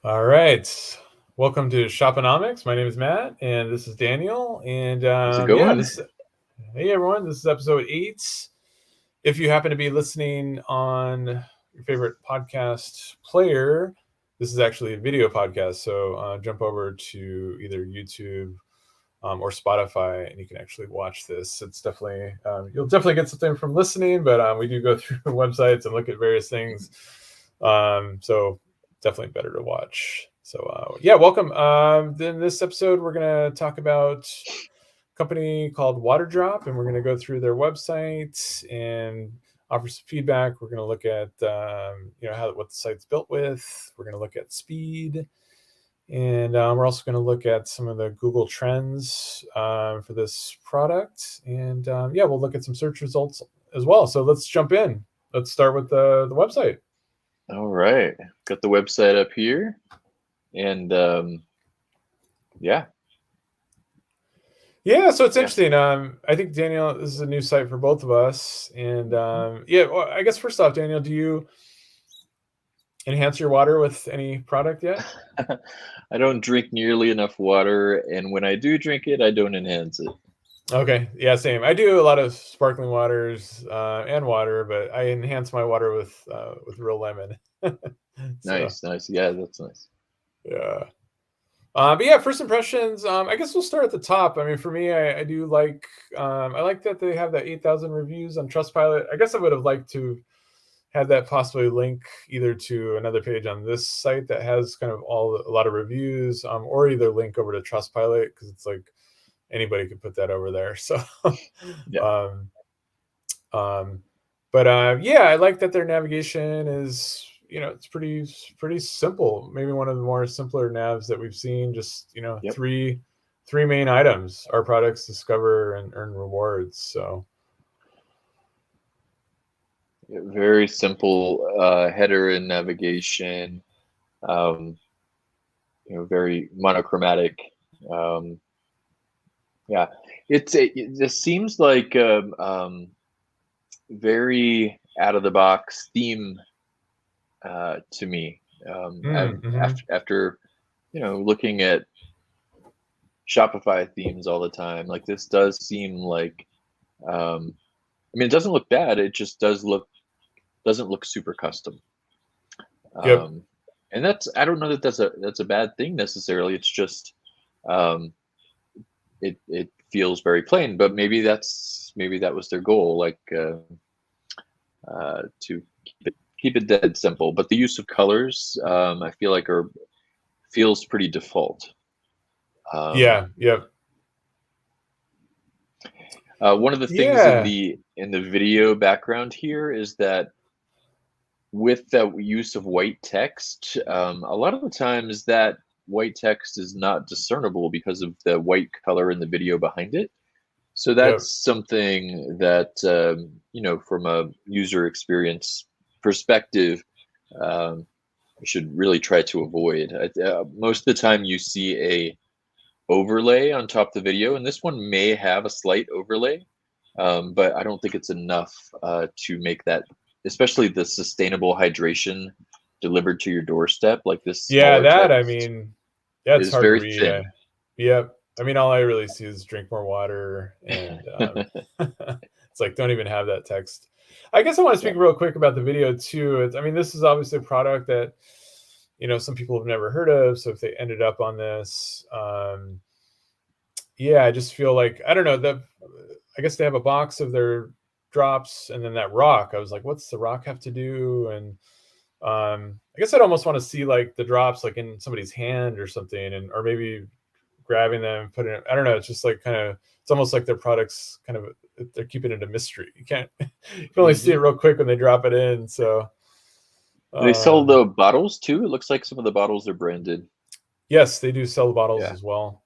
All right. Welcome to Shoponomics. My name is Matt, and this is Daniel. And How's it yeah, going? this is, hey everyone, this is episode 8. If you happen to be listening on your favorite podcast player, this is actually a video podcast. So jump over to either YouTube or Spotify, and you can actually watch this. It's definitely you'll definitely get something from listening, but we do go through websites and look at various things. So definitely better to watch. So yeah, welcome. Then this episode we're gonna talk about a company called Waterdrop, and we're gonna go through their website and offer some feedback. We're gonna look at what the site's built with. We're gonna look at speed, and we're also going to look at some of the Google Trends for this product. And yeah, we'll look at some search results as well. So let's jump in. Let's start with the website. All right, got the website up here, and yeah, Yeah, so it's yeah. interesting. I think, Daniel, this is a new site for both of us. And yeah, well, I guess first off, Daniel, do you enhance your water with any product yet? I don't drink nearly enough water, and when I do drink it, I don't enhance it. Okay, yeah, same. I do a lot of sparkling waters and water, but I enhance my water with real lemon. So Nice, nice. Yeah, that's nice. yeah. But yeah, first impressions. I guess we'll start at the top. I mean, for me, I do like. I like that they have that 8,000 reviews on Trustpilot. I guess I would have liked to have that possibly link either to another page on this site that has kind of a lot of reviews, or either link over to Trustpilot because it's like anybody could put that over there. So, Yeah, um, um, but yeah, I like that their navigation is, it's pretty simple. Maybe one of the more simpler navs that we've seen. Just, yep. three main items: our products, discover, and earn rewards. So Yeah, very simple header and navigation. Um, very monochromatic. Um, yeah, this seems like very out of the box theme to me. mm-hmm. After looking at Shopify themes all the time, like this does seem like, I mean, it doesn't look bad. It just doesn't look super custom. Yep. Um, and I don't know that that's a bad thing necessarily. It's just um, it feels very plain, but maybe that was their goal, like to keep it dead simple. But the use of colors, I feel like feels pretty default. Um, Yeah. Yep. one of the things in Yeah. the video background here is that with the use of white text, a lot of the times that white text is not discernible because of the white color in the video behind it. So Yep. that's something that from a user experience perspective, you should really try to avoid. Most of the time, you see a overlay on top of the video, and this one may have a slight overlay, but I don't think it's enough to make that, especially the sustainable hydration delivered to your doorstep. Like this Yeah. smaller That, I text mean, that's is hard to very read. thin. Yep. I mean, all I really see is drink more water, and it's like don't even have that text. I guess I want to Yeah. speak real quick about the video too. I mean, this is obviously a product that some people have never heard of. So if they ended up on this, yeah, I just feel like I don't know. I guess they have a box of their drops, and then that rock. I was like, what's the rock have to do? And I guess I'd almost want to see like the drops like in somebody's hand or something, and or maybe grabbing them, putting it. I don't know. It's just like kind of. It's almost like their products kind of they're keeping it a mystery. You can't. You can only see it Hmm. real quick when they drop it in. So They sell um, the bottles too. It looks like some of the bottles are branded. yes, they do sell the bottles Yeah, as well.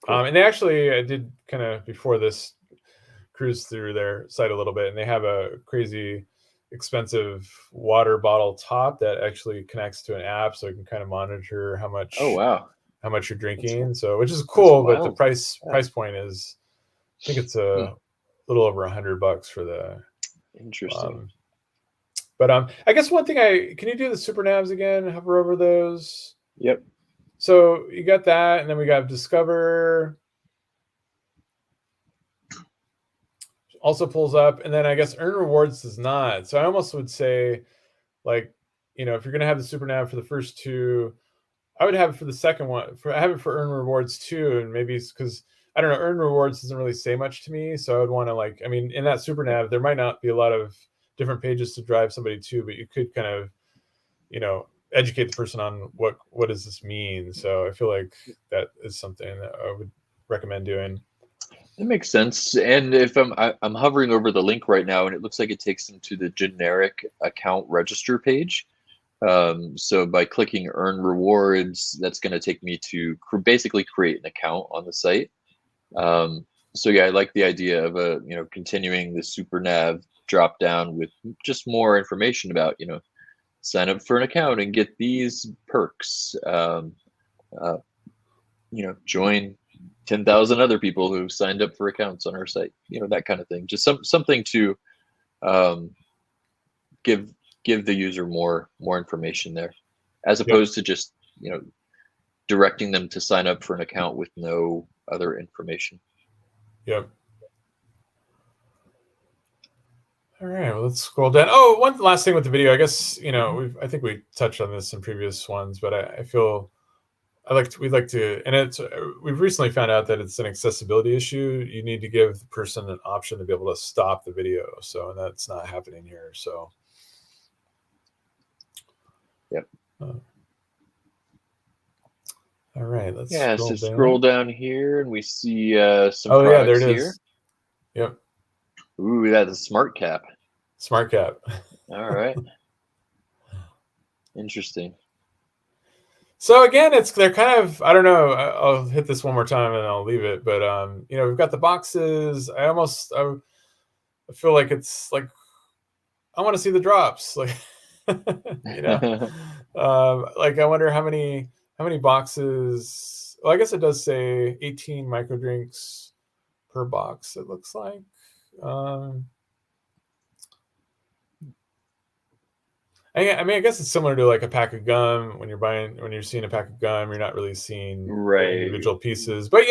cool. And they actually I did kind of before this cruise through their site a little bit, and they have a crazy expensive water bottle top that actually connects to an app, so you can kind of monitor Oh wow, how much you're that's drinking. So which is that's cool, but the wild. Yeah. price point is I think it's Hmm. a little over $100 for the. Interesting. Um, but I guess one thing can you do the super navs again? Hover over those. Yep. So you got that, and then we got discover. Also pulls up, and then I guess earn rewards does not. So I almost would say, like, if you're gonna have the super nav for the first two, I would have it for the second one. I have it for earn rewards too, and maybe it's because I don't know. Earn rewards doesn't really say much to me, so I would want to in that super nav, there might not be a lot of different pages to drive somebody to, but you could kind of, educate the person on what does this mean. So I feel like that is something that I would recommend doing. That makes sense. And if I'm hovering over the link right now, and it looks like it takes them to the generic account register page. So by clicking earn rewards, that's going to take me to basically create an account on the site. So yeah, I like the idea of continuing the super nav drop down with just more information about, sign up for an account and get these perks. Join 10,000 other people who signed up for accounts on our site, that kind of thing. Just something to give the user more information there, as opposed to just, directing them to sign up for an account with no other information. Yep. All right, well, let's scroll down. Oh, one last thing with the video. I guess, I think we touched on this in previous ones, but I feel we'd like to, and we've recently found out that it's an accessibility issue. You need to give the person an option to be able to stop the video. So, and that's not happening here. So, yep. All right, let's scroll down here, and we see some products. Yeah, there it is. Here. Yep. Ooh, that's a smart cap. Smart cap. All right. Interesting. So again, they're kind of, I don't know. I'll hit this one more time and I'll leave it. But we've got the boxes. I feel like it's like I want to see the drops. Like, like I wonder how many boxes. Well, I guess it does say 18 micro drinks per box. It looks like. I guess it's similar to like a pack of gum. When you're seeing a pack of gum, you're not really seeing the individual pieces. But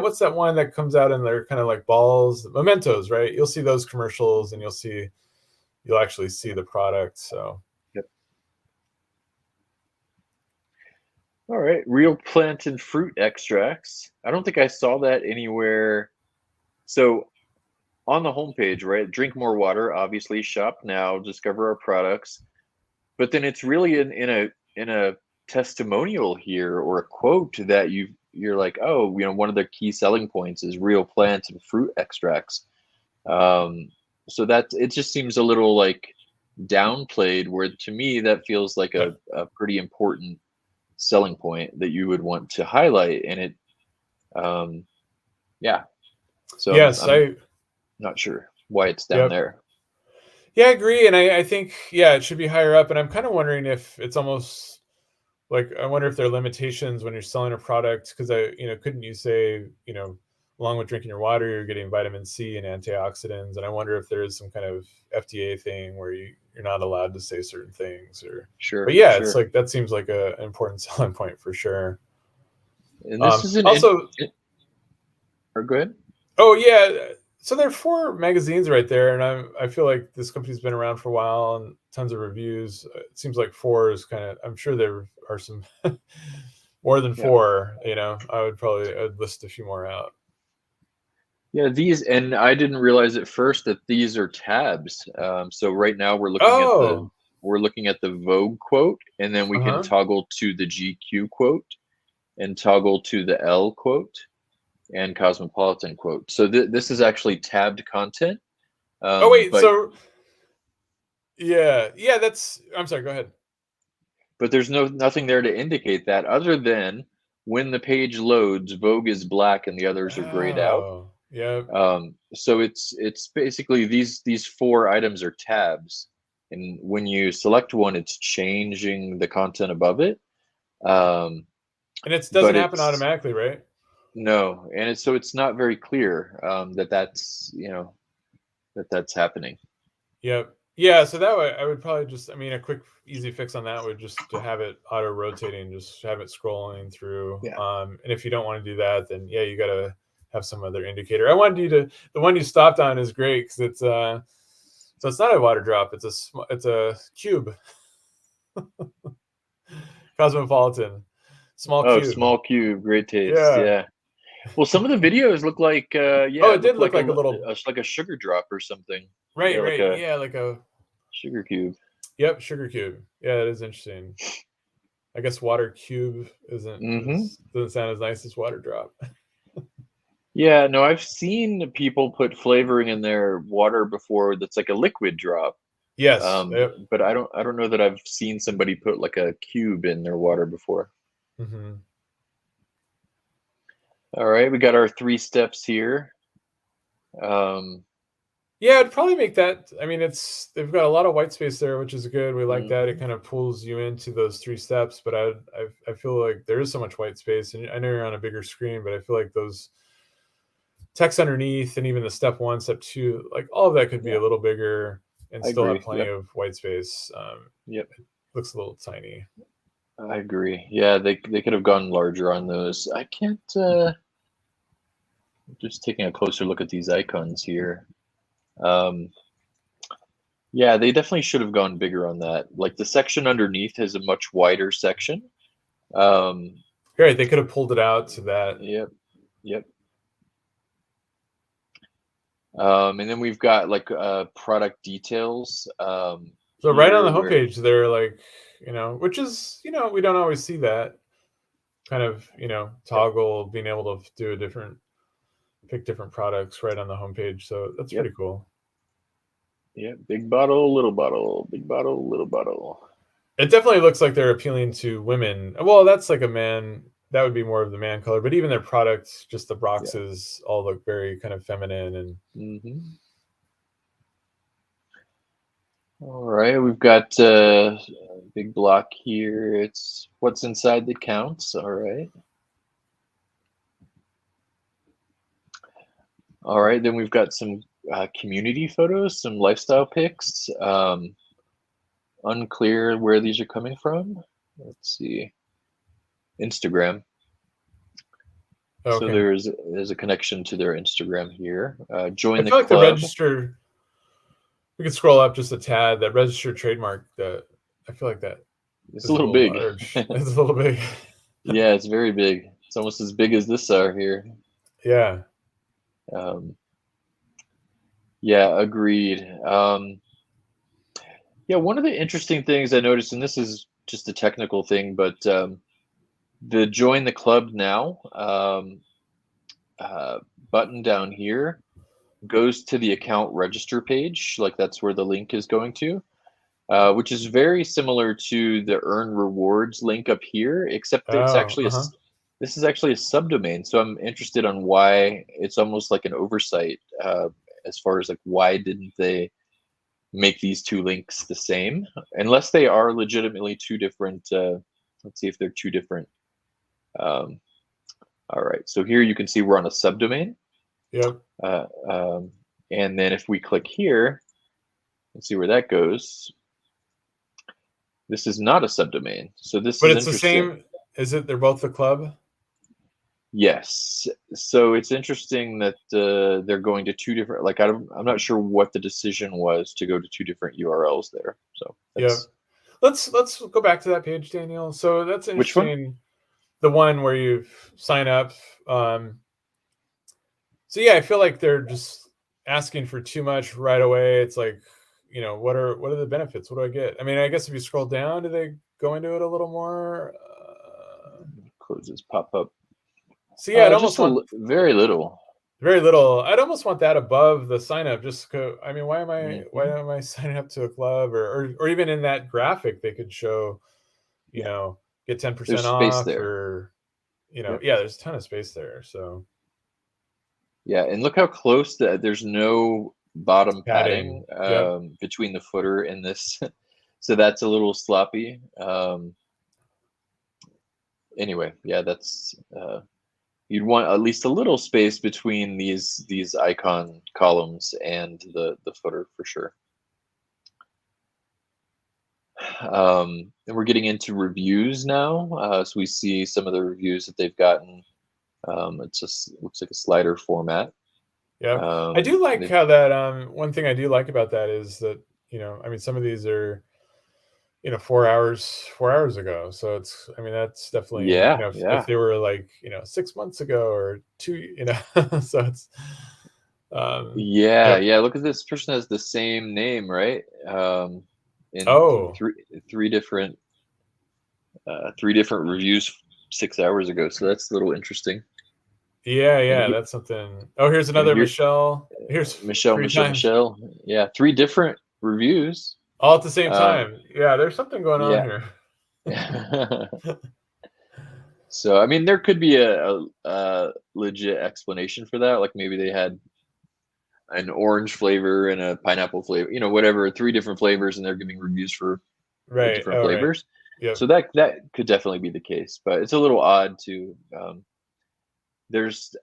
what's that one that comes out and they're kind of like balls, mementos, right? You'll see those commercials and you'll actually see the product. So. Yep. All right, real plant and fruit extracts. I don't think I saw that anywhere. So on the homepage, right? Drink more water, obviously. Shop now, discover our products. But then it's really in a testimonial here, or a quote that you're like, oh, one of their key selling points is real plant and fruit extracts. So that it just seems a little like downplayed, where to me that feels like a pretty important selling point that you would want to highlight. And it so yes, I'm not sure why it's down there. Yeah, I agree. And I think, it should be higher up. And I'm kind of wondering if it's almost like, I wonder if there are limitations when you're selling a product, because couldn't you say, along with drinking your water, you're getting vitamin C and antioxidants. And I wonder if there is some kind of FDA thing where you're not allowed to say certain things, or sure. But yeah, it's like, that seems like an important selling point for sure. And this is also, or go ahead. Oh yeah. So there are 4 magazines right there, and I feel like this company's been around for a while and tons of reviews. It seems like 4 is kind of. I'm sure there are some more than 4. I'd list a few more out. Yeah, and I didn't realize at first that these are tabs. So right now we're looking at the Vogue quote, and then we can toggle to the GQ quote, and toggle to the L quote, and Cosmopolitan quote. So this is actually tabbed content. So that's. I'm sorry. Go ahead. But there's nothing there to indicate that, other than when the page loads, Vogue is black and the others are grayed out. Yeah. So it's basically these 4 items are tabs, and when you select one, it's changing the content above it. And it doesn't happen automatically, right? No, and it's not very clear that's that's happening. Yep. Yeah, so that way I would probably just, I mean, a quick, easy fix on that would just to have it auto rotating, just have it scrolling through. Yeah. And if you don't want to do that, then yeah, you got to have some other indicator. I wanted you to, the one you stopped on is great because it's, so it's not a water drop, it's a cube, cosmopolitan, small Oh, cube. small cube, great taste. Yeah. Yeah. Well, some of the videos look like, Oh, yeah, it it did looked look like like a little, like a sugar drop or something. right, Yeah, like right. a Yeah, like a, sugar cube. yep, sugar cube. Yeah, it is interesting. I guess water cube isn't Mm-hmm. as, doesn't sound as nice as water drop. Yeah, no, I've seen people put flavoring in their water before that's like a liquid drop. Yes. Yep. But I don't know that I've seen somebody put like a cube in their water before. Hmm. All right, we got our 3 steps here. Um, Yeah, it'd probably make that. I mean, it's they've got a lot of white space there, which is good. We like that. It mhm. kind of pulls you into those 3 steps. But I feel like there is so much white space, and I know you're on a bigger screen, but I feel like those text underneath, and even the step one, step two, like all of that could be Yeah, a little bigger and I still have agree. plenty Yep, of white space. yep, It looks a little tiny. I agree. Yeah, they could have gone larger on those. I can't. Just taking a closer look at these icons here. Um, yeah, they definitely should have gone bigger on that. Like the section underneath has a much wider section. Um, Great, they could have pulled it out to that. yep, yep. And then we've got like product details So right on the here where homepage, they're like, which is, we don't always see that kind of, yep, toggle being able to do a different pick different products right on the homepage. So that's yep, pretty cool. yep. Big bottle, little bottle, big bottle, little bottle. It definitely looks like they're appealing to women. Well, that's like a man. That would be more of the man color, but even their products, just the Yeah. boxes, all look very kind of feminine and. Hmm. All right, we've got a big block here. It's what's inside that counts. All right. All right, then we've got some community photos, some lifestyle pics. Unclear where these are coming from. Let's see. Instagram. So Okay. there's a connection to their Instagram here. I Join the feel like the club. register. We could scroll up just a tad. That registered trademark. That I feel like that It's a is a little little big. large. It's a little big. Yeah, it's very big. It's almost as big as this are here. Yeah. Um, yeah, agreed. Yeah, one of the interesting things I noticed, and this is just a technical thing, but the join the club now uh, button down here goes to the account register page. Like that's where the link is going to, which is very similar to the earn rewards link up here, except it's Oh. actually Uh-huh. this is actually a subdomain. So I'm interested on why it's almost like an oversight as far as like why didn't they make these two links the same unless they are legitimately two different let's see if they're two different um, all right, so here you can see we're on a subdomain Yep. uh, um, and then if we click here and see where that goes, this is not a subdomain, so this But is it's the interesting. same. Is it? They're both the club. Yes, so it's interesting that they're going to two different, like I'm not sure what the decision was to go to two different URLs there, so Yep. that's Let's go back to that page, Daniel. So that's which one. interesting. The one where you sign up. Um, so yeah, I feel like they're just asking for too much right away. It's like, what are the benefits? What do I get? I mean, I guess if you scroll down, do they go into it a little more? Close this pop up. So yeah, I'd almost Just want very little. very little. I'd almost want that above the sign up. Just I mean, why Hmm. am I signing up to a club or even in that graphic they could show, you Yeah, know, get there's 10% space off there. or Yep. yeah, there's a ton of space there. So Yeah, and look how close that there's no bottom padding padding. Yep. between the footer and this, so that's a little sloppy. Anyway, yeah, that's you'd want at least a little space between these icon columns and the footer for sure. And we're getting into reviews now. So we see some of the reviews that they've gotten. It just looks like a slider format. Yeah, I do like They've how that. One thing I do like about that is that, I mean, some of these are, 4 hours ago. So it's, I mean, that's definitely, Yeah, if yeah. they were like, 6 months ago or two, so it's, Yeah, yep. yeah. Look at this person has the same name, right? In Oh, three different three different reviews 6 hours ago. So that's a little interesting. yeah, And yeah. he, That's something. Oh, here's and another here, Michelle. Here's Michelle, three Michelle, times Michelle. Yeah, three different reviews. all at the same Um, time. Yeah, there's something going on yeah. here. So I mean, there could be a legit explanation for that. Like maybe they had an orange flavor and a pineapple flavor, whatever, three different flavors, and they're giving reviews for the Right. different Oh, right. flavors. Yep. So that could definitely be the case, but it's a little odd to. There's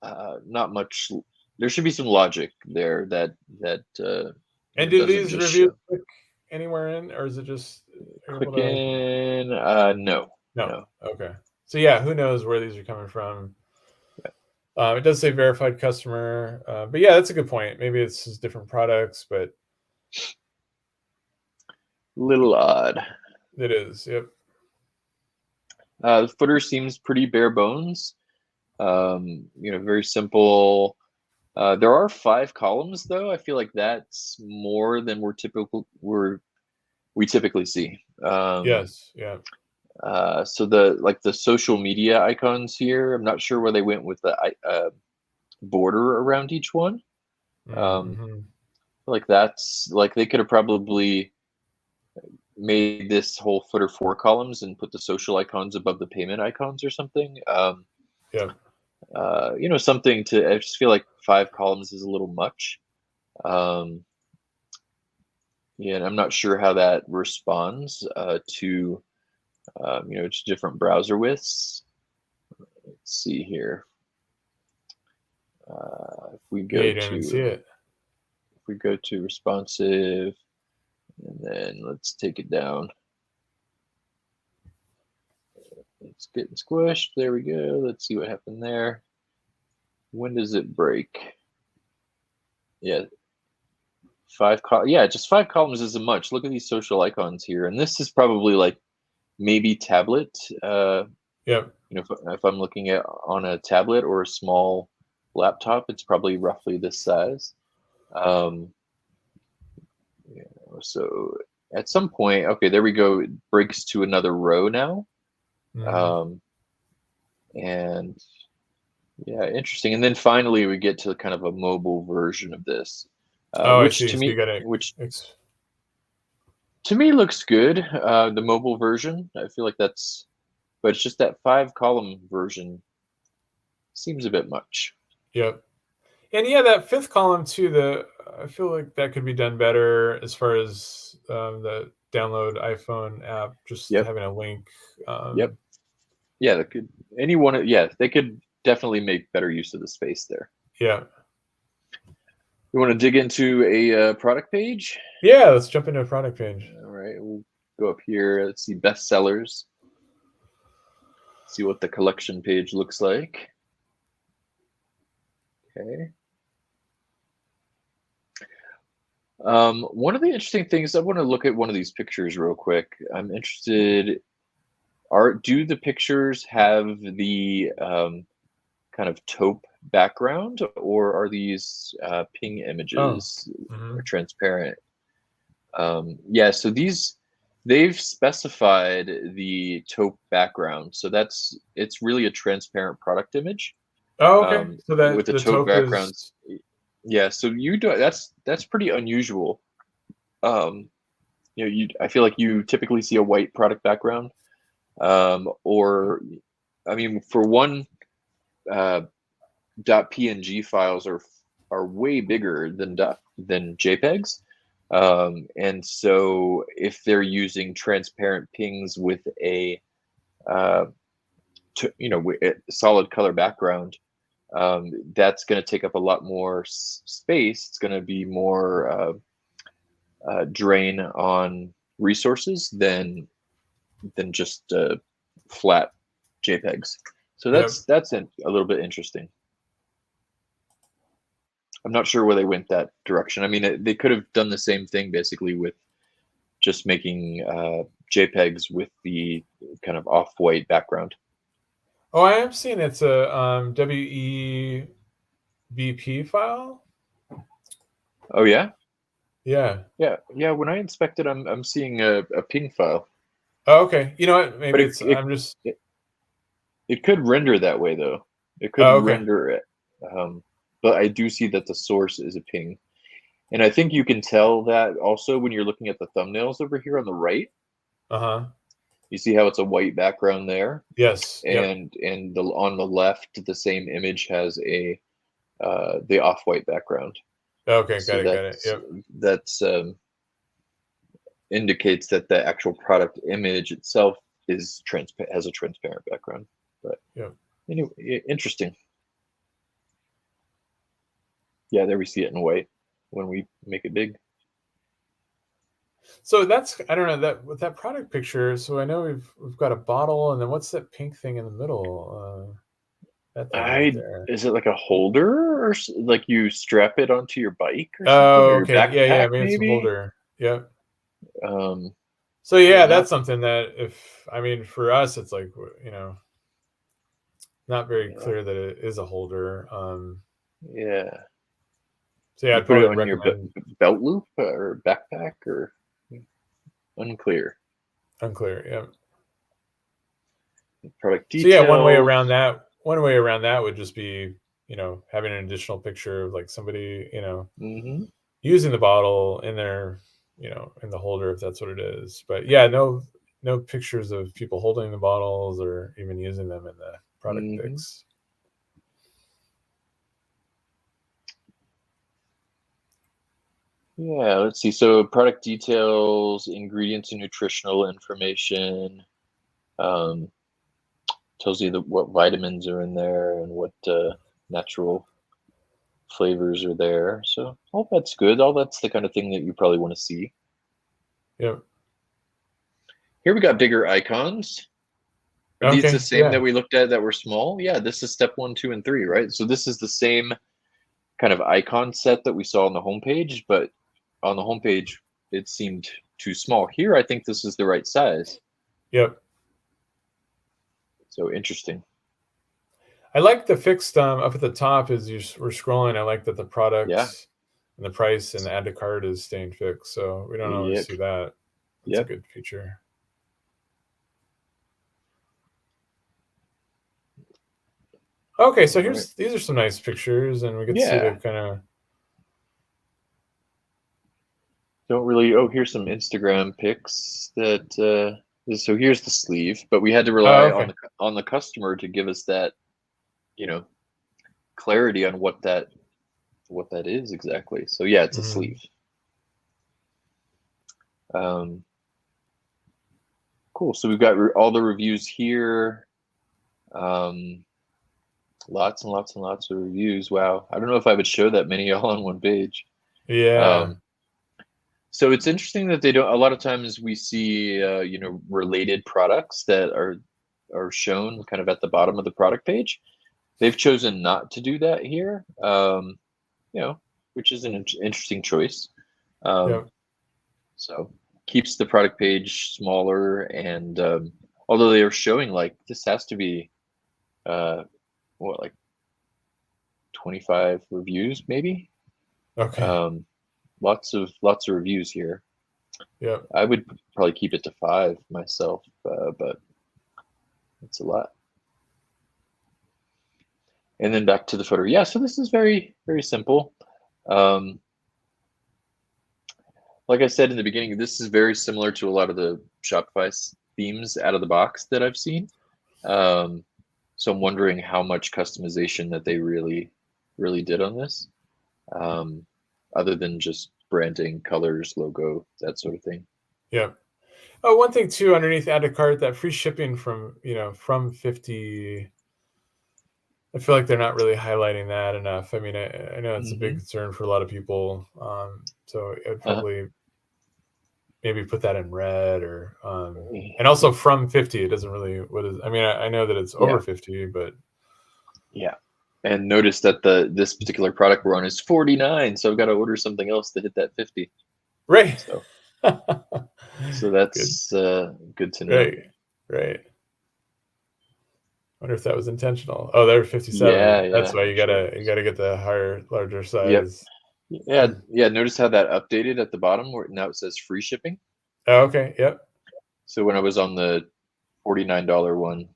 not much. There should be some logic there that And do doesn't these just reviews show. click anywhere in, or is it just, are you able Click to? in. No, No. no. Okay. So yeah, who knows where these are coming from? It does say verified customer, but yeah, that's a good point. Maybe it's just different products, but Little odd. it is. Yep. The footer seems pretty bare bones. Very simple. There are 5 columns though. I feel like that's more than we typically see. Yes. Yeah. So the social media icons here, I'm not sure where they went with the border around each one. Um, Mm-hmm. like that's like they could have probably made this whole footer 4 columns and put the social icons above the payment icons or something. Yep. Something to. I just feel like 5 columns is a little much. Um, yeah, and I'm not sure how that responds to different browser widths. Let's see here. If we Yeah, go you don't even see to it. responsive, and then let's take it down. It's getting squished. There we go. Let's see what happened there. When does it break? Yeah, just 5 columns isn't much. Look at these social icons here, and this is probably like maybe tablet. Yep. If I'm looking at on a tablet or a small laptop, it's probably roughly this size. Um, so at some point, okay, there we go. It breaks to another row now. Mm-hmm. Um, and yeah, interesting. And then finally, we get to kind of a mobile version of this, Oh, I which see. to So you me, got to. which to me looks good. The mobile version, I feel like but it's just that 5 column version seems a bit much. Yep. And yeah, that fifth column too. I feel like that could be done better as far as the download iPhone app. Just Yep, having a link. yep, Um, yeah. They could definitely make better use of the space there. yeah. You want to dig into a product page? Yeah. Let's jump into a product page. All right, we'll go up here. Let's see bestsellers. See what the collection page looks like. Okay. One of the interesting things, I want to look at one of these pictures real quick. I'm interested. Do the pictures have the kind of taupe background, or are these ping Oh. images Mm-hmm. or transparent? Yeah, so they've specified the taupe background, so it's really a transparent product image Oh, okay. So with that the the taupe taupe is. backgrounds. Yeah, so you do that's pretty unusual. Um, I feel like you typically see a white product background, or I mean, for one, uh, .png files are way bigger than JPEGs. And so if they're using transparent pings with a uh, solid color background, that's going to take up a lot more space. It's going to be more drain on resources than just flat JPEGs. So Yep. that's a little bit interesting. I'm not sure where they went that direction. I mean, they could have done the same thing basically with just making JPEGs with the kind of off-white background. Oh, I am seeing it's a WEBP file. Oh yeah, Yeah. yeah. When I inspect it, I'm seeing a ping file. Oh, okay. You know what? But Maybe it's I'm just. it could render that way though. It could Oh, okay. render it, but I do see that the source is a ping, and I think you can tell that also when you're looking at the thumbnails over here on the right. Uh-huh. You see how it's a white background there, Yes. Yep. and on the left, the same image has a the off-white background. Okay. So Got it. Yep. that's indicates that the actual product image itself is has a transparent background. But Yep. anyway, interesting. Yeah, there we see it in white when we make it big. So that's I don't know that with that product picture. So I know we've got a bottle, and then what's that pink thing in the middle? That thing right there. Is it like a holder or like you strap it onto your bike or something, or Oh, your okay. Yeah. backpack Maybe it's a maybe? holder. Yep. Um, So yeah, yeah, not that's something that if I mean for us, it's like not very yeah, clear that it is a holder. yeah. So yeah, You I'd put it probably on your recommend belt loop or backpack or unclear. unclear. Yeah. Product So yeah, details. one way around that would just be having an additional picture of like somebody Hmm. using the bottle in their in the holder if that's what it is. But yeah, no pictures of people holding the bottles or even using them in the product Hmm. pics. Yeah, let's see. So product details, ingredients and nutritional information. Um, tells you what vitamins are in there and what natural flavors are there. So all that's good. All that's the kind of thing that you probably want to see. Yep. Here we got bigger icons. Are these the Okay. same Yeah. that we looked at that were small? Yeah, this is step 1, 2, and 3, right? So this is the same kind of icon set that we saw on the homepage, but on the homepage it seemed too small. Here, I think this is the right size. Yep. So interesting. I like the fixed up at the top as we're scrolling. I like that the Yeah. product and the price and the add to cart is staying fixed. So we don't always Yep. see that. That's a Yep. good feature. Okay, so All right. these are some nice pictures, and we get to see the Yeah. kind of. Don't really. Oh, here's some Instagram pics that. So here's the sleeve, but we had to Oh, rely okay. on the customer to give us that, you know, clarity on what that is exactly. So yeah, it's a Mm-hmm. sleeve. Um, cool. So we've got all the reviews here. Lots and lots and lots of reviews. Wow. I don't know if I would show that many all on one page. Yeah. Um, so it's interesting that they don't. A lot of times we see, related products that are shown kind of at the bottom of the product page. They've chosen not to do that here. You know, which is an interesting choice. Um, Yep. so keeps the product page smaller, and although they are showing like this has to be what, like 25 reviews maybe. Okay. um, lots of reviews here. Yep. I would probably keep it to 5 myself, but it's a lot. And then back to the footer. Yeah, so this is very, very simple. um, like I said in the beginning, this is very similar to a lot of the Shopify themes out of the box that I've seen. So I'm wondering how much customization that they really did on this, um, other than just branding, colors, logo, that sort of thing. Yep. Oh, one thing too, underneath add to cart, that free shipping from 50. I feel like they're not really highlighting that enough. I mean, I know it's a big Hmm. concern for a lot of people. So it Uh-huh. maybe put that in red, or and also from 50, it doesn't really, what is, I mean, I know that it's over Yeah, 50, but yeah. And notice that this particular product we're on is 49, so I've got to order something else to hit that 50. right. So Good. that's good to know. Right. Right. Wonder if that was intentional. Oh, they're Yeah, 57. That's yeah, why I'm sure. you gotta get the higher, larger Yep. size. Yeah, yeah. Notice how that updated at the bottom where now it says free shipping. Oh, okay. Yep. So when I was on the $49 one,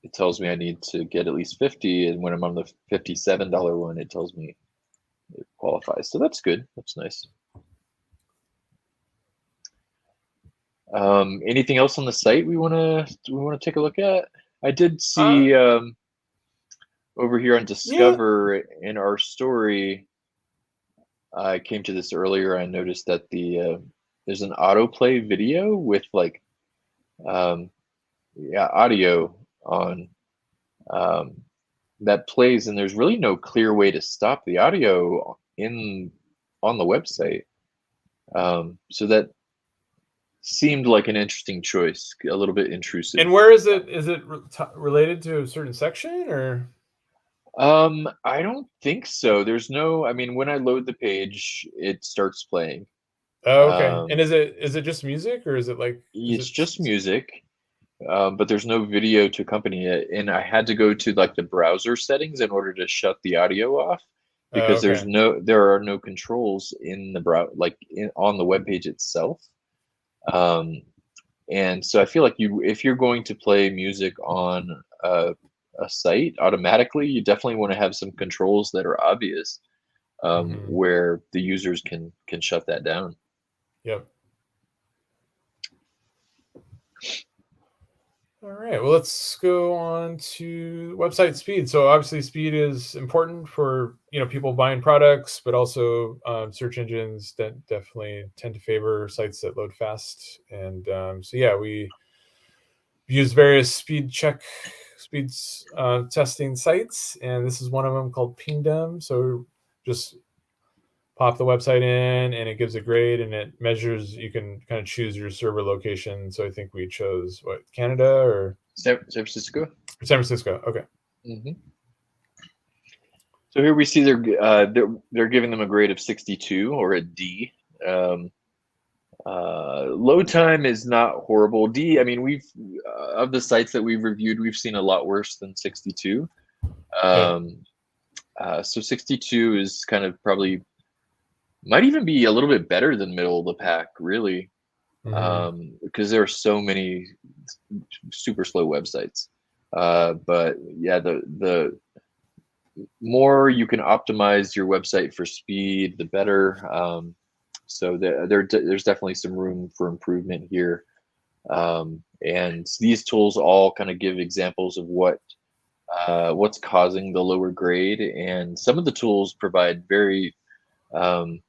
it tells me I need to get at least 50, and when I'm on the $57 one, it tells me it qualifies. So that's good. That's nice. Anything else on the site we wanna take a look at? I did Uh, see over here on yeah. Discover in our story. I came to this earlier. I noticed that there's an autoplay video with like um, yeah, audio on um, that plays, and there's really no clear way to stop the audio in on the website. So that seemed like an interesting choice, a little bit intrusive. And where is it? Is it related to a certain section, or? I don't think so. There's no, I mean, when I load the page, it starts playing. Oh, okay. And Um, is it just music, or is it like, is it's it? just music. But there's no video to accompany it. And I had to go to like the browser settings in order to shut the audio off Oh, because okay. there are no controls in the on the web page itself. Um, and so I feel like if you're going to play music on a site automatically, you definitely want to have some controls that are obvious, Hmm. where the users can shut that down. Yep. All right. Well, let's go on to website speed. So obviously, speed is important for people buying products, but also search engines that definitely tend to favor sites that load fast. And so yeah, we use various speeds testing sites, and this is one of them called Pingdom. So just pop the website in, and it gives a grade, and it measures. You can kind of choose your server location. So I think we chose what, Canada or San Francisco. San Francisco. Okay. Hmm. So here we see they're giving them a grade of 62 or a D. Um, Load time is not horrible. D, I mean, we've of the sites that we've reviewed, we've seen a lot worse than 62. Yeah. Um, so 62 is kind of probably might even be a little bit better than middle of the pack, really, Hmm. because there are so many super slow websites. But yeah, the more you can optimize your website for speed, the better. So there's definitely some room for improvement here. And these tools all kind of give examples of what's causing the lower grade, and some of the tools provide very um,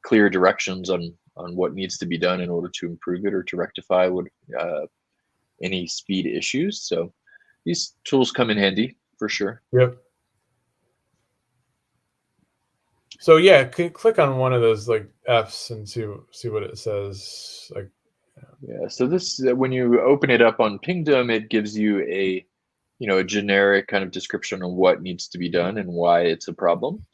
clear directions on what needs to be done in order to improve it or to rectify uh, any speed issues. So these tools come in handy for sure. Yep. So yeah, click on one of those like F's and see what it says. Like, Yeah. So this when you open it up on Pingdom, it gives you a generic kind of description of what needs to be done and why it's a problem.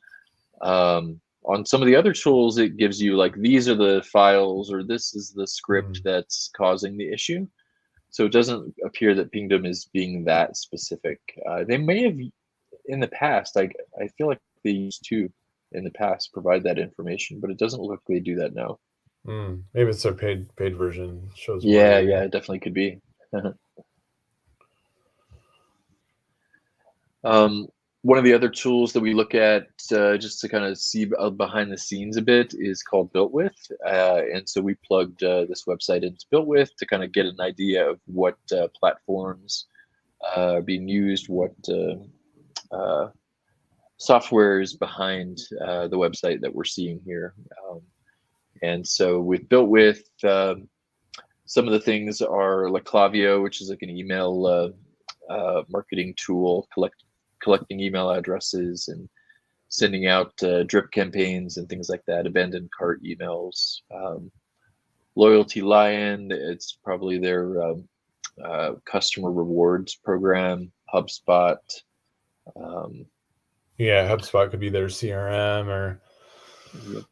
On some of the other tools, it gives you like these are the files or this is the script mm, that's causing the issue. So it doesn't appear that Pingdom is being that specific. They may have in the past. I feel like they used to in the past provide that information, but it doesn't look like they do that now. maybe it's their paid version shows more Yeah, there. yeah, it definitely could be. Um, One of the other tools that we look at just to kind of see behind the scenes a bit is called Built With. And so we plugged this website into Built With to kind of get an idea of what platforms are being used, what uh, software is behind the website that we're seeing here. And so with Built With, some of the things are like Clavio, which is like an email marketing tool, collecting email addresses and sending out drip campaigns and things like that, abandoned cart emails. Loyalty Lion, it's probably their customer rewards program. HubSpot. Yeah, HubSpot could be their CRM, or Yep.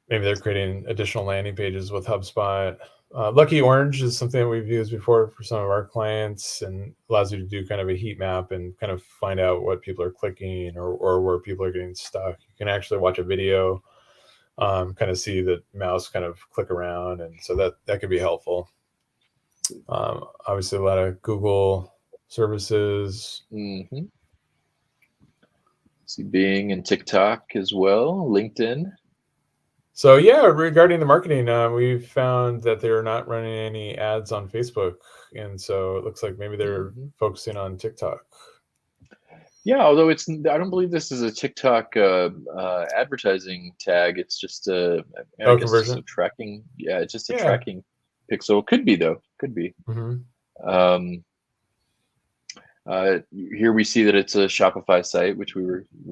maybe they're creating additional landing pages with HubSpot. Lucky Orange is something that we've used before for some of our clients, and allows you to do kind of a heat map and kind of find out what people are clicking, or where people are getting stuck. You can actually watch a video, kind of see the mouse kind of click around, and so that could be helpful. Obviously, a lot of Google services. Mm-hmm. See Bing and TikTok as well. LinkedIn. So yeah, regarding the marketing, we've found that they're not running any ads on Facebook, and so it looks like maybe they're Mm-hmm. focusing on TikTok. Yeah, although I don't believe this is a TikTok advertising tag. It's just I Oh, guess just a conversion. tracking. Yeah, it's just a Yeah. tracking pixel. Could be though. Could be. Mm-hmm. Um, Here we see that it's a Shopify site, which we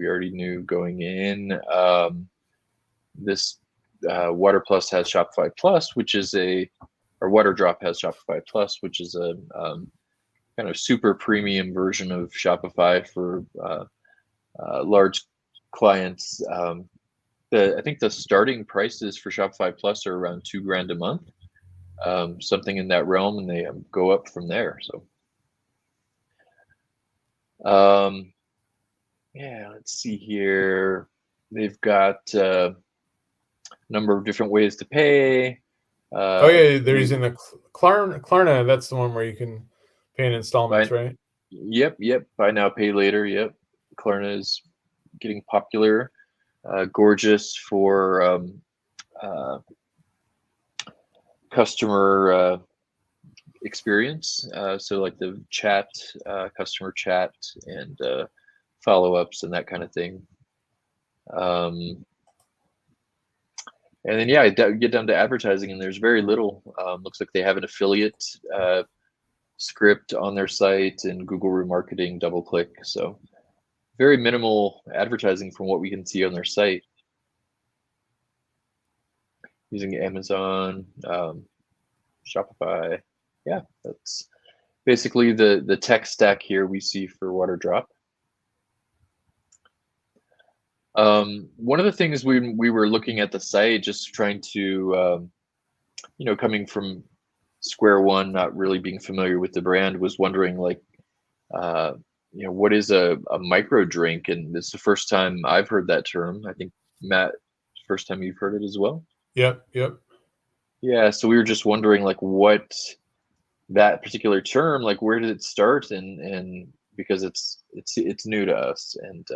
already knew going in. This Water Plus has Shopify Plus, which is or Waterdrop has Shopify Plus, which is a kind of super premium version of Shopify for large clients. I think the starting prices for Shopify Plus are around $2,000 a month, something in that realm, and they go up from there. So, yeah, let's see here. They've got a number of different ways to pay. Oh yeah, they're We using the Klarna. That's the one where you can pay in installments, buy, right? yep, buy now, pay later. Yep, Klarna is getting popular. Gorgeous for customer experience. So like the chat, customer chat, and follow-ups and that kind of thing. And then yeah, get down to advertising, and there's very little. Looks like they have an affiliate script on their site and Google remarketing, DoubleClick. So very minimal advertising from what we can see on their site. Using Amazon, Shopify. Yeah, that's basically the tech stack here we see for Waterdrop. One of the things we were looking at the site, just trying to, coming from square one, not really being familiar with the brand, was wondering like, what is a micro drink? And this is the first time I've heard that term. I think Matt, first time you've heard it as well. Yep. Yeah, so we were just wondering like what that particular term, like where did it start, and because it's new to us, and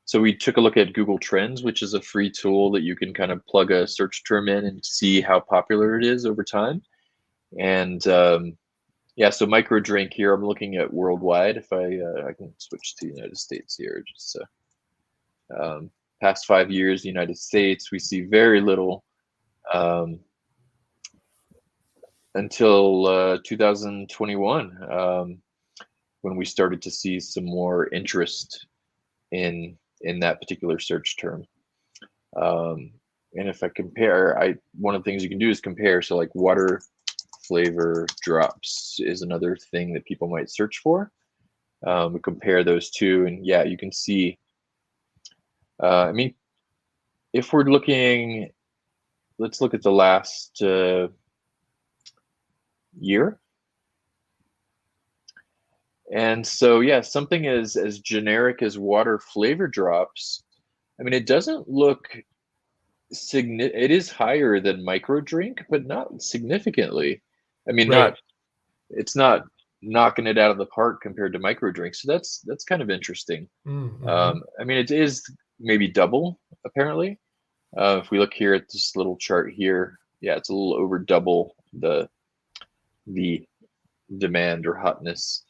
so we took a look at Google Trends, which is a free tool that you can kind of plug a search term in and see how popular it is over time. And yeah, so micro drink here, I'm looking at worldwide. If I can switch to the United States here, just past 5 years, United States, we see very little until 2021, when we started to see some more interest in that particular search term. And if I compare, one of the things you can do is compare. So like water flavor drops is another thing that people might search for. We compare those two, and yeah, you can see. I mean, if we're looking, let's look at the last year. And so, yeah, something as generic as water flavor drops, I mean, it doesn't look it is higher than micro drink, but not significantly. I mean, Right. it's not knocking it out of the park compared to micro drink. So that's kind of interesting. Mm-hmm. I mean, it is maybe double apparently. If we look here at this little chart here, yeah, it's a little over double the demand or hotness.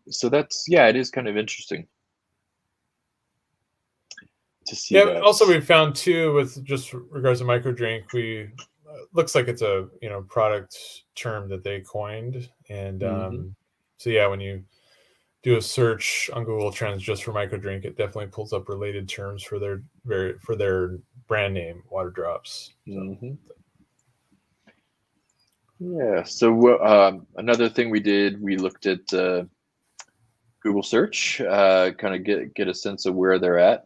So that's, yeah, it is kind of interesting to see Yeah. that. Also, we found too, with just regards to micro drink, we looks like it's a product term that they coined, and Mm-hmm. so yeah, when you do a search on Google Trends just for microdrink, it definitely pulls up related terms for their brand name, Waterdrops. So. Mm-hmm. Yeah. So another thing we did, we looked at Google search, kind of get a sense of where they're at.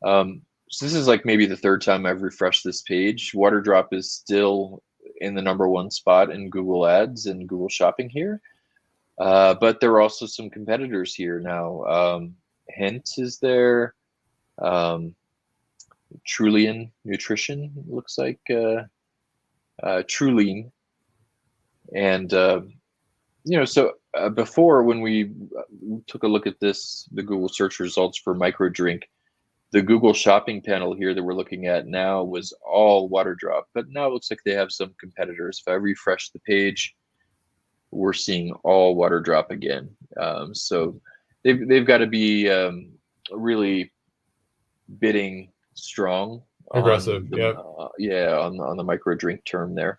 So this is like maybe the third time I've refreshed this page. Waterdrop is still in the #1 spot in Google Ads and Google Shopping here. But there are also some competitors here now. Hint is there. Trulian Nutrition looks like Truline. And so before, when we took a look at the Google search results for microdrink, the Google shopping panel here that we're looking at now was all Waterdrop, but now it looks like they have some competitors. If I refresh the page, we're seeing all Waterdrop again. So they've got to be really bidding strong Aggressive, on the yep. on the microdrink term there.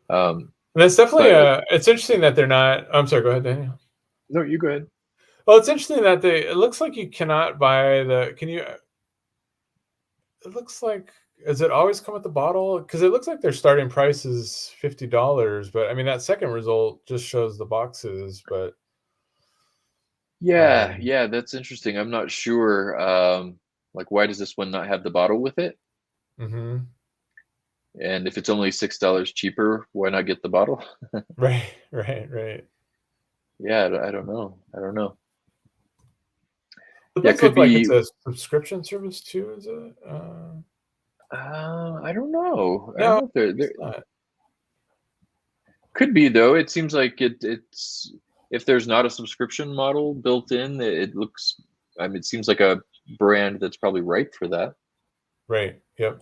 And that's definitely it's interesting that they're not. I'm sorry, go ahead, Daniel. No, you go ahead. Well, it's interesting that it looks like you cannot buy it looks like, does it always come with the bottle? Because it looks like their starting price is $50, but I mean, that second result just shows the boxes, but. Yeah, that's interesting. I'm not sure. Like, why does this one not have the bottle with it? Mm-hmm. And if it's only $6 cheaper, why not get the bottle? Right. Yeah, I don't know. It Yeah, does could look like it's be. a subscription service too, is it? I don't know. I don't No, know if it's not. could be though. It seems like it's if there's not a subscription model built in, it looks. I mean, it seems like a brand that's probably ripe for that. Right. Yep.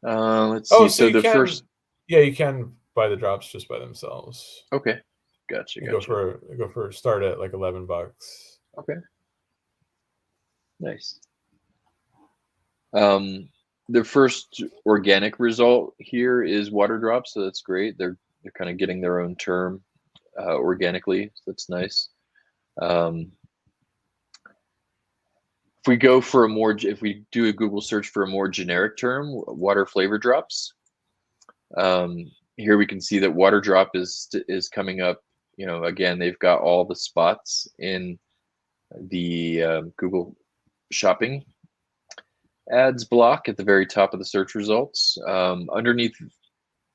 Let's Oh, see. so So you the can, first. yeah, you can buy the drops just by themselves. Okay, gotcha. You go for start at like $11. Okay, nice. The first organic result here is Waterdrops, so that's great. They're kind of getting their own term organically. So that's nice. If we do a Google search for a more generic term, water flavor drops. Here we can see that Waterdrop is coming up. Again, they've got all the spots in the Google Shopping ads block at the very top of the search results. Underneath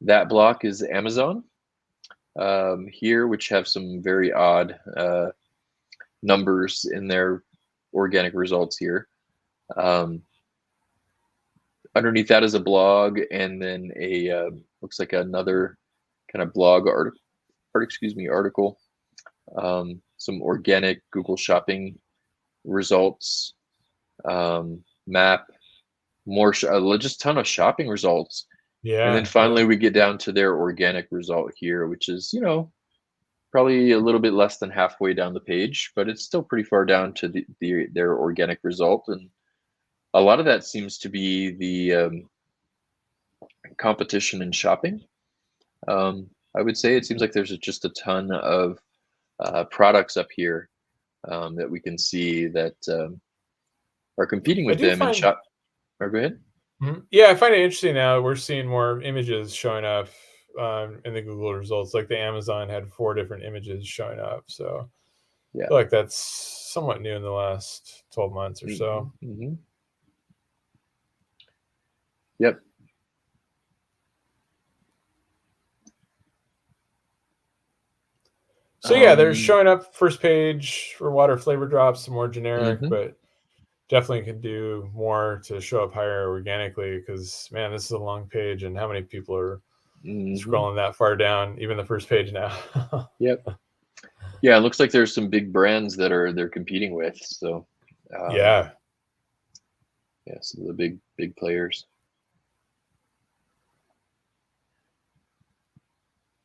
that block is Amazon here, which have some very odd numbers in their organic results here. Underneath that is a blog, and then looks like another kind of blog article. Some organic Google Shopping results, map, more just ton of shopping results. And then Yeah. finally we get down to their organic result here, which is, probably a little bit less than halfway down the page, but it's still pretty far down to their organic result. And a lot of that seems to be the competition in shopping. I would say it seems like there's just a ton of products up here that we can see that are competing I with do them in find, shop. Or go ahead. yeah, I find it interesting now. We're seeing more images showing up in the Google results. Like the Amazon had 4 different images showing up. So Yeah. I feel like that's somewhat new in the last 12 months or so. Mm-hmm. Yep. So yeah, they're showing up first page for water flavor drops, more generic, but definitely could do more to show up higher organically, because man, this is a long page, and how many people are scrolling that far down, even the first page now. Yep. Yeah, it looks like there's some big brands that they're competing with. So yeah, some of the big players.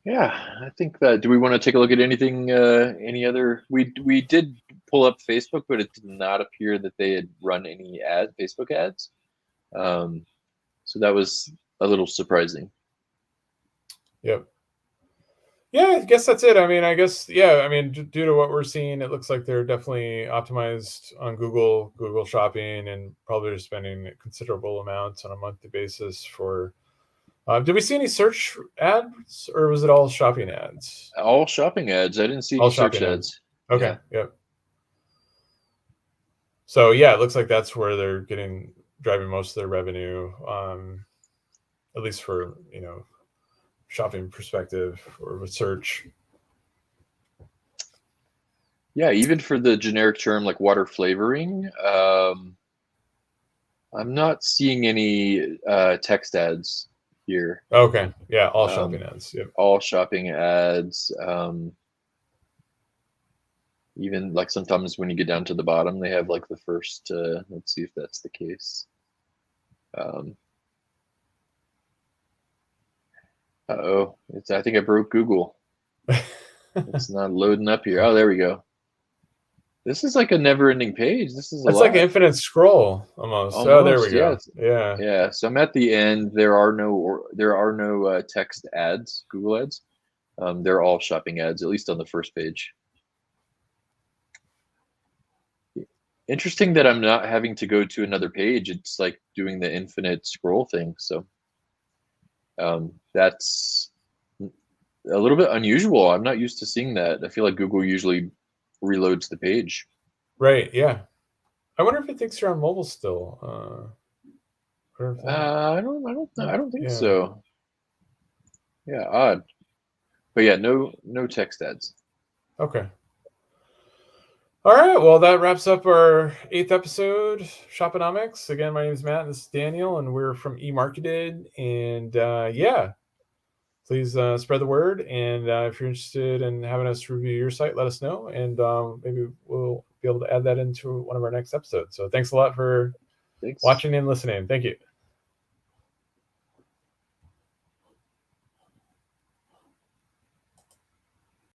Yeah, I think that. Do we want to take a look at anything? Any other? We did pull up Facebook, but it did not appear that they had run any Facebook ads. So that was a little surprising. Yep. Yeah, I guess that's it. I mean, due to what we're seeing, it looks like they're definitely optimized on Google Shopping, and probably are spending considerable amounts on a monthly basis for. Did we see any search ads, or was it all shopping ads? All shopping ads. I didn't see All any search shopping ads. ads. Okay. Yeah. Yep. So yeah, it looks like that's where they're driving most of their revenue, at least for shopping perspective or with search. Yeah, even for the generic term like water flavoring, I'm not seeing any text ads here. Okay. Yeah, all shopping ads. Yep. All shopping ads. Even like sometimes when you get down to the bottom, they have like the first. Let's see if that's the case. Uh-oh, I think I broke Google. It's not loading up here. Oh, there we go. This is like a never-ending page. This is a It's lot. like an infinite scroll almost. Oh, there we go. Yeah. Yeah. So I'm at the end. There are no text ads, Google ads. They're all shopping ads, at least on the first page. Interesting that I'm not having to go to another page. It's like doing the infinite scroll thing. So that's a little bit unusual. I'm not used to seeing that. I feel like Google usually reloads the page. Right. Yeah. I wonder if it thinks you're on mobile still. I don't think Yeah. so. Yeah, odd. But yeah, no text ads. Okay. All right. Well, that wraps up our 8th episode, Shoponomics. Again, my name is Matt. This is Daniel, and we're from eMarketed. And yeah, please spread the word. And if you're interested in having us review your site, let us know. And maybe we'll be able to add that into one of our next episodes. So thanks a lot for watching and listening. Thank you.